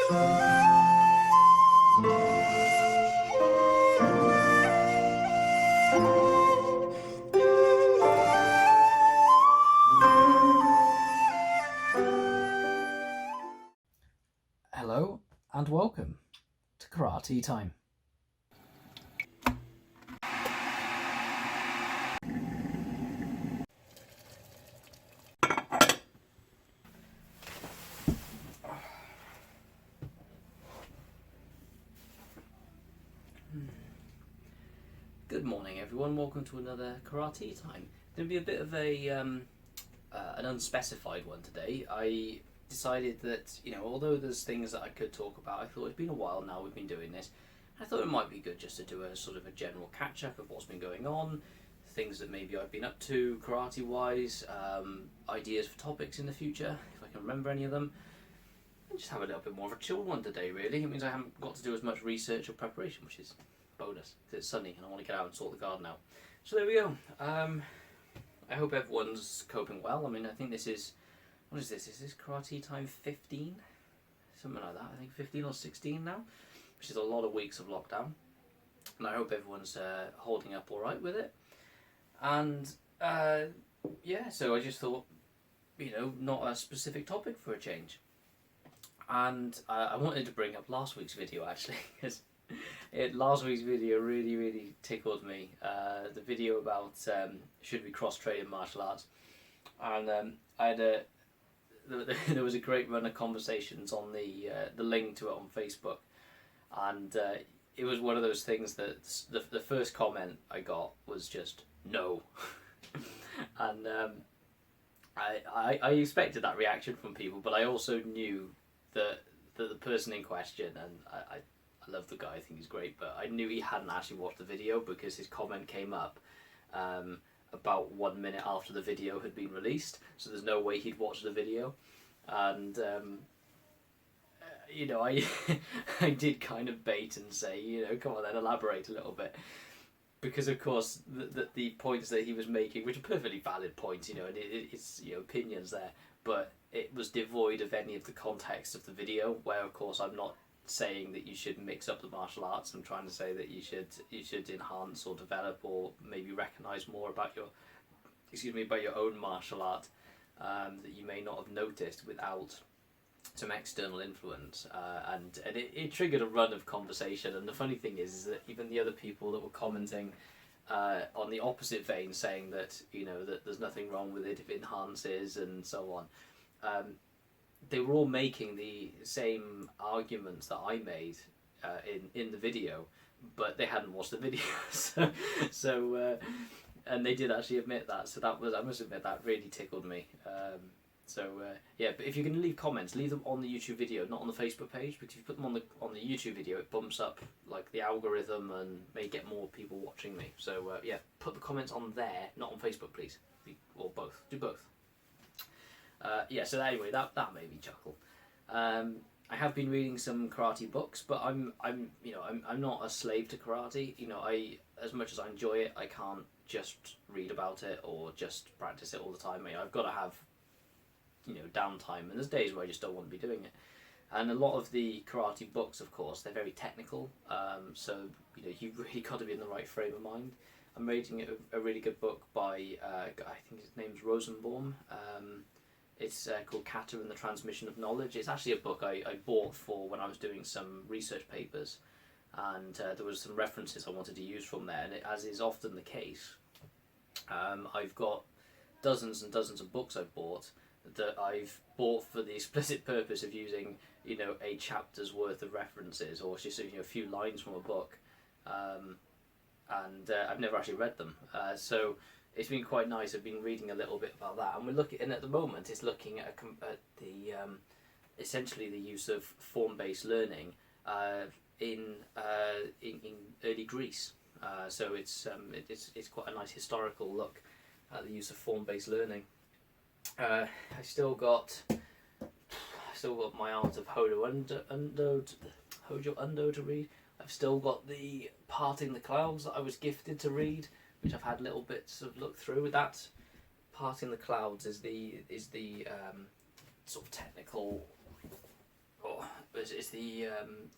Hello and welcome to Karate Time. Good morning, everyone. Welcome to another Karate Time. It's going to be a bit of an unspecified one today. I decided that, although there's things that I could talk about, I thought it's been a while now we've been doing this. I thought it might be good just to do a sort of a general catch-up of what's been going on, things that maybe I've been up to karate-wise, ideas for topics in the future, if I can remember any of them. And just have a little bit more of a chill one today, really. It means I haven't got to do as much research or preparation, which is bonus, because it's sunny and I want to get out and sort the garden out. So there we go. I hope everyone's coping well. I mean, I think this is, what is this? Is this Karate Time 15? Something like that. I think 15 or 16 now, which is a lot of weeks of lockdown. And I hope everyone's holding up all right with it. And yeah, so I just thought, not a specific topic for a change. And I wanted to bring up last week's video actually, because last week's video really tickled me. The video about should we cross-train in martial arts, and I had there was a great run of conversations on the link to it on Facebook, and it was one of those things that the first comment I got was just no, and I expected that reaction from people, but I also knew that the person in question, and I love the guy, I think he's great, but I knew he hadn't actually watched the video because his comment came up about 1 minute after the video had been released, so there's no way he'd watched the video. And I did kind of bait and say, come on then, elaborate a little bit, because of course the points that he was making, which are perfectly valid points, and it's opinions there, but it was devoid of any of the context of the video, where of course I'm not saying that you should mix up the martial arts. I'm trying to say that you should enhance or develop or maybe recognise more about your own martial art that you may not have noticed without some external influence, and it triggered a run of conversation. And the funny thing is that even the other people that were commenting on the opposite vein, saying that that there's nothing wrong with it if it enhances and so on, they were all making the same arguments that I made in the video, but they hadn't watched the video. so and they did actually admit that. So that was, I must admit, that really tickled me. Yeah, but if you can leave comments, leave them on the YouTube video, not on the Facebook page, because if you put them on the YouTube video, it bumps up like the algorithm and may get more people watching me. So yeah, put the comments on there, not on Facebook, please, or both. Do both. Yeah. So anyway, that made me chuckle. I have been reading some karate books, but I'm not a slave to karate. As much as I enjoy it, I can't just read about it or just practice it all the time. I've got to have downtime, and there's days where I just don't want to be doing it. And a lot of the karate books, of course, they're very technical, so you've really got to be in the right frame of mind. I'm reading a really good book by I think his name's Rosenbaum. It's called Kata and the Transmission of Knowledge. It's actually a book I bought for when I was doing some research papers, and there was some references I wanted to use from there, and as is often the case, I've got dozens and dozens of books I've bought that I've bought for the explicit purpose of using a chapter's worth of references, or just a few lines from a book, and I've never actually read them, so it's been quite nice. I've been reading a little bit about that, and we're looking, and at the moment it's looking at the essentially the use of form-based learning in early Greece. So it's quite a nice historical look at the use of form-based learning. I still got my Art of Hojo Undo to read. I've still got the Parting the Clouds that I was gifted to read, which I've had little bits of look through. That Parting the Clouds is the sort of technical. Oh, it's the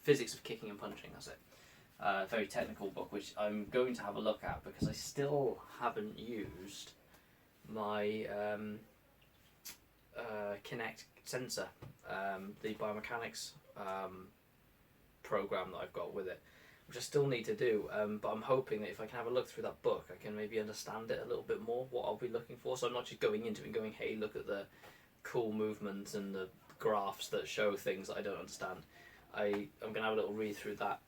Physics of Kicking and Punching. That's it. Very technical book, which I'm going to have a look at because I still haven't used my Kinect sensor, the biomechanics program that I've got with it, which I still need to do. But I'm hoping that if I can have a look through that book, I can maybe understand it a little bit more, what I'll be looking for. So I'm not just going into it and going, hey, look at the cool movements and the graphs that show things that I don't understand. I'm going to have a little read through that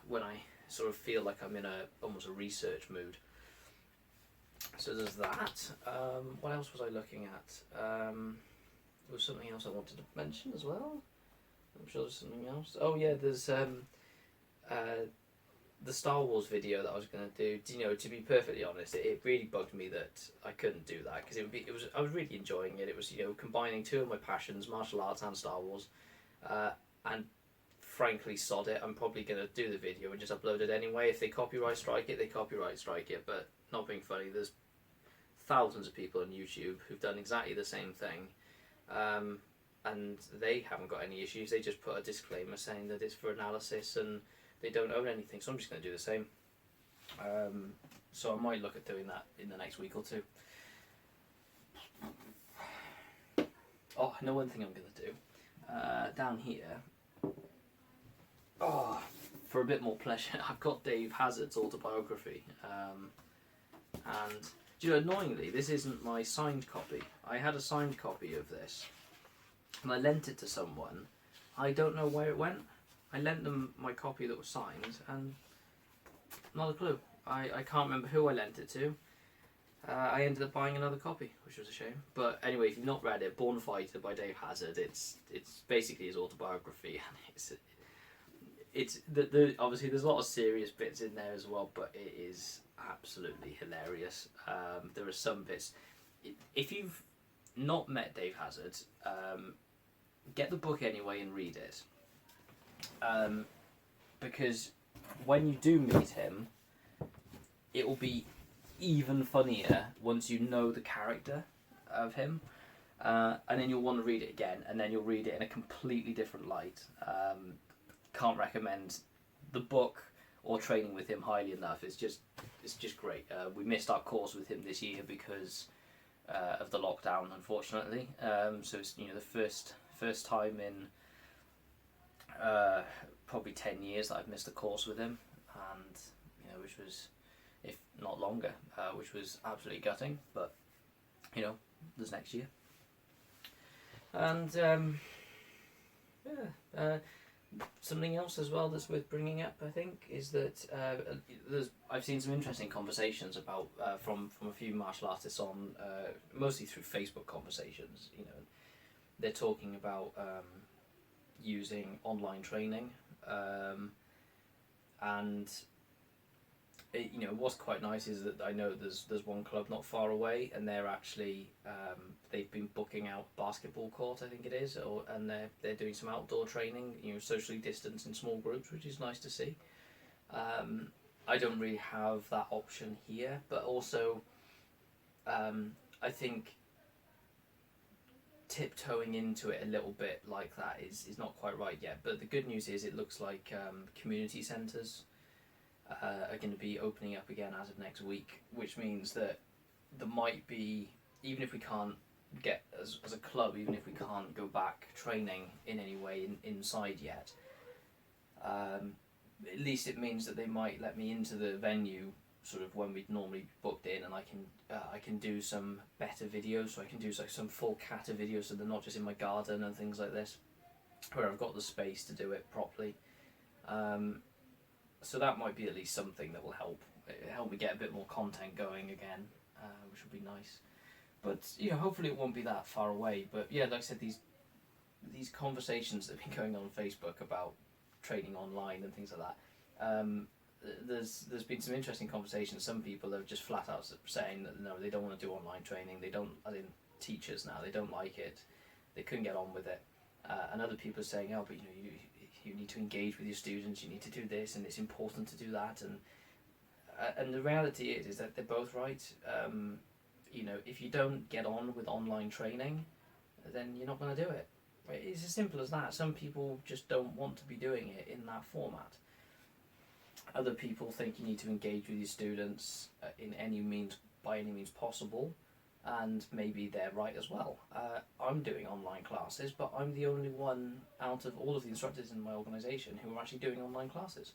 when I sort of feel like I'm in almost a research mood. So there's that. What else was I looking at? There was something else I wanted to mention as well. I'm sure there's something else. Oh yeah, there's the Star Wars video that I was going to do. You know, to be perfectly honest, it really bugged me that I couldn't do that because I was really enjoying it. It was, you know, combining two of my passions, martial arts and Star Wars, and frankly, sod it. I'm probably going to do the video and just upload it anyway. If they copyright strike it, they copyright strike it. But not being funny, there's thousands of people on YouTube who've done exactly the same thing, and they haven't got any issues. They just put a disclaimer saying that it's for analysis and they don't own anything. So I'm just going to do the same. So I might look at doing that in the next week or two. Oh, I know one thing I'm going to do. Down here, for a bit more pleasure, I've got Dave Hazard's autobiography. And, you know, annoyingly, this isn't my signed copy. I had a signed copy of this, and I lent it to someone. I don't know where it went. I lent them my copy that was signed, and not a clue. I can't remember who I lent it to. I ended up buying another copy, which was a shame. But anyway, if you've not read it, Born Fighter by Dave Hazard, it's basically his autobiography, and it's obviously there's a lot of serious bits in there as well, but it is absolutely hilarious. There are some bits. If you've not met Dave Hazard, get the book anyway and read it. Because when you do meet him, it will be even funnier once you know the character of him, and then you'll want to read it again, and then you'll read it in a completely different light. Can't recommend the book or training with him highly enough. It's just great. We missed our course with him this year because of the lockdown, unfortunately. So it's, you know, the first time in probably 10 years that I've missed a course with him, and you know, which was, if not longer, which was absolutely gutting. But you know, there's next year. And something else as well that's worth bringing up, I think, is that I've seen some interesting conversations about from a few martial artists on mostly through Facebook conversations. You know, they're talking about using online training, and you know, what's quite nice is that I know there's one club not far away, and they're actually they've been booking out basketball court, I think it is, and they're doing some outdoor training, you know, socially distanced in small groups, which is nice to see. I don't really have that option here, but also I think tiptoeing into it a little bit like that is not quite right yet. But the good news is it looks like community centres are going to be opening up again as of next week, which means that there might be, even if we can't get as a club, even if we can't go back training in any way inside yet, at least it means that they might let me into the venue sort of when we'd normally booked in, and I can do some better videos. So I can do like some full kata videos, so they're not just in my garden and things like this, where I've got the space to do it properly. So that might be at least something that will help me get a bit more content going again, which would be nice. But you know, hopefully it won't be that far away. But yeah, like I said, these conversations that have been going on Facebook about training online and things like that. There's been some interesting conversations. Some people have just flat out saying that no, they don't want to do online training. They don't, as in teachers now, they don't like it. They couldn't get on with it. And other people are saying, oh, but you know, you need to engage with your students. You need to do this, and it's important to do that. And the reality is that they're both right. You know, if you don't get on with online training, then you're not going to do it. It's as simple as that. Some people just don't want to be doing it in that format. Other people think you need to engage with your students in any means, by any means possible, and maybe they're right as well. I'm doing online classes, but I'm the only one out of all of the instructors in my organisation who are actually doing online classes.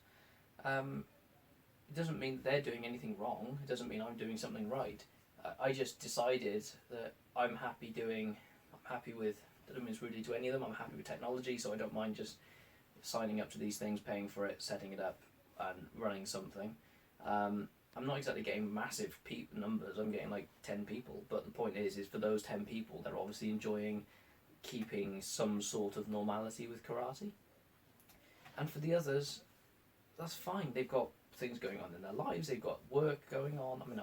It doesn't mean that they're doing anything wrong. It doesn't mean I'm doing something right. I just decided that I'm happy with, that doesn't mean it's rudely to any of them, I'm happy with technology, so I don't mind just signing up to these things, paying for it, setting it up, and running something. I'm not exactly getting massive numbers, I'm getting like 10 people, but the point is for those 10 people, they're obviously enjoying keeping some sort of normality with karate. And for the others, that's fine. They've got things going on in their lives, they've got work going on. I mean,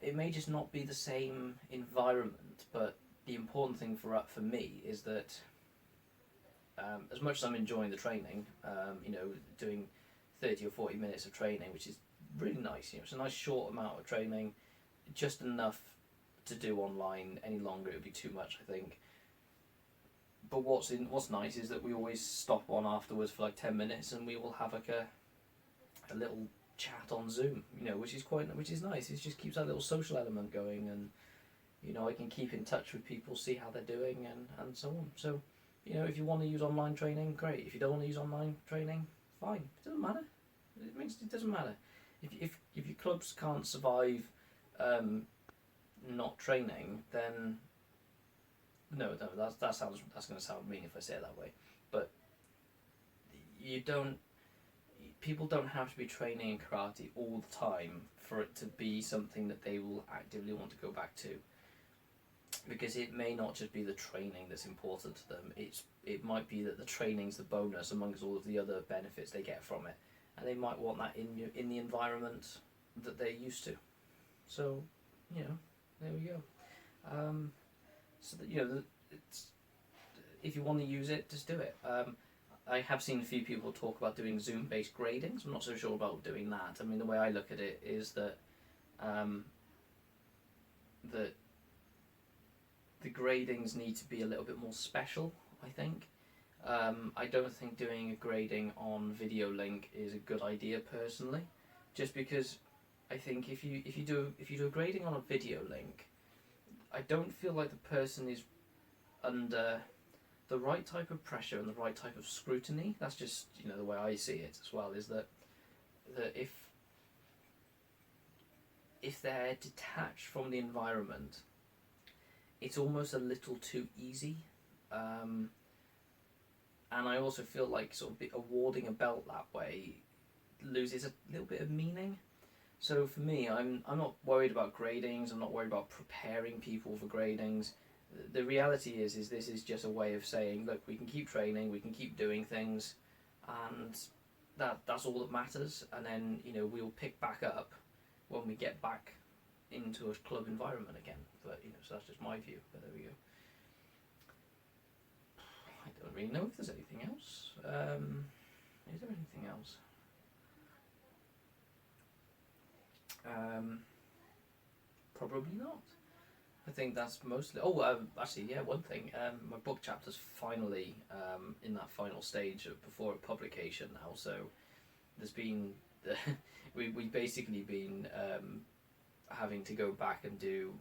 it may just not be the same environment, but the important thing for me is that as much as I'm enjoying the training, doing 30 or 40 minutes of training, which is really nice, it's a nice short amount of training, just enough to do online. Any longer it would be too much, I think. But what's nice is that we always stop on afterwards for like 10 minutes and we will have like a little chat on Zoom, which is nice. It just keeps that little social element going, and I can keep in touch with people, see how they're doing, and so on. So, if you want to use online training, great. If you don't want to use online training, fine. It doesn't matter. It doesn't matter. If your clubs can't survive not training, then no, that's going to sound mean if I say it that way. But people don't have to be training in karate all the time for it to be something that they will actively want to go back to. Because it may not just be the training that's important to them. It might be that the training's the bonus amongst all of the other benefits they get from it, and they might want that in the environment that they're used to. So, there we go. So that if you want to use it, just do it. I have seen a few people talk about doing Zoom-based gradings. I'm not so sure about doing that. I mean, the way I look at it is that that the gradings need to be a little bit more special, I think. I don't think doing a grading on video link is a good idea personally, just because I think if you do a grading on a video link, I don't feel like the person is under the right type of pressure and the right type of scrutiny. That's just the way I see it as well. Is that if they're detached from the environment, it's almost a little too easy. And I also feel like sort of awarding a belt that way loses a little bit of meaning. So for me, I'm not worried about gradings. I'm not worried about preparing people for gradings. The reality is this is just a way of saying, look, we can keep training, we can keep doing things, and that's all that matters. And then we'll pick back up when we get back into a club environment again. But so that's just my view. But there we go. I don't really know if there's anything else. Is there anything else? Probably not. I think that's mostly. Actually, yeah. One thing. My book chapter's finally in that final stage before publication now. So there's been we've basically been having to go back and do,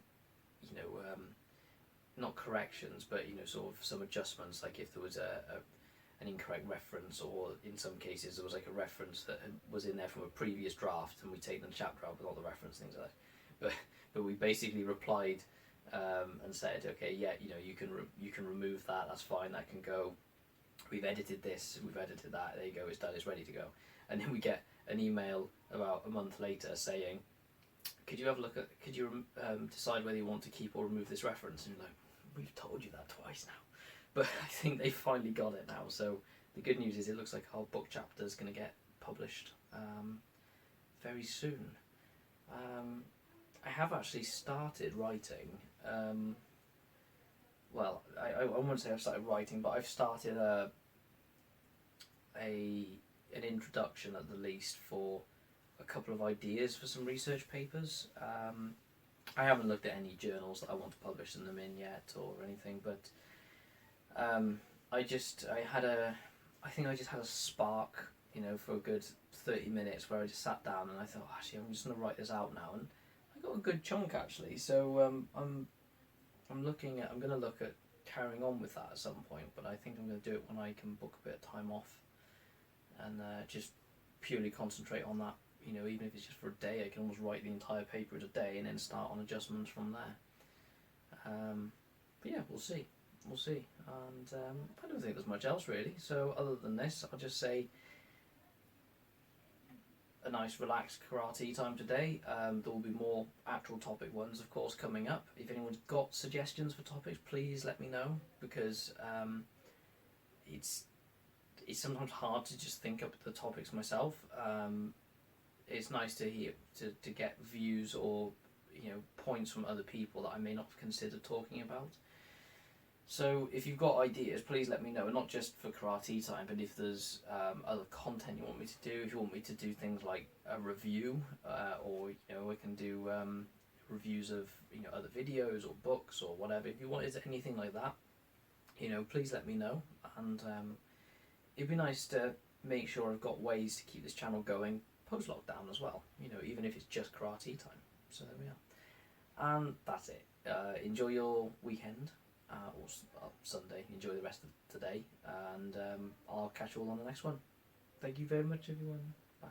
not corrections, but sort of some adjustments. Like if there was an incorrect reference, or in some cases there was like a reference that was in there from a previous draft, and we take the chapter out with all the reference things like that. But we basically replied and said, okay, yeah, you can remove that. That's fine. That can go. We've edited this. We've edited that. There you go. It's done. It's ready to go. And then we get an email about a month later saying, could you have a look at? Could you decide whether you want to keep or remove this reference? And you're like, we've told you that twice now. But I think they finally got it now. So the good news is it looks like our book chapter is going to get published very soon. I have actually started writing. Well, I wouldn't say I've started writing, but I've started an introduction at the least for a couple of ideas for some research papers. I haven't looked at any journals that I want to publish them in yet or anything, but I think I just had a spark, for a good 30 minutes where I just sat down and I thought, actually, I'm just going to write this out now, and I got a good chunk actually. So I'm going to look at carrying on with that at some point, but I think I'm going to do it when I can book a bit of time off and just purely concentrate on that. Even if it's just for a day, I can almost write the entire paper in a day and then start on adjustments from there. But yeah, we'll see. We'll see. And I don't think there's much else really. So other than this, I'll just say a nice relaxed karate time today. There will be more actual topic ones, of course, coming up. If anyone's got suggestions for topics, please let me know, because it's sometimes hard to just think up the topics myself. It's nice to hear to get views or points from other people that I may not have considered talking about. So if you've got ideas, please let me know, and not just for karate time, but if there's other content you want me to do, if you want me to do things like a review, or we can do reviews of other videos or books or whatever. If you wanted anything like that, please let me know, and it'd be nice to make sure I've got ways to keep this channel going post lockdown as well. Even if it's just karate time. So there we are, and that's it. Enjoy your weekend. Or Sunday. Enjoy the rest of today, and I'll catch you all on the next one. Thank you very much, everyone. Bye.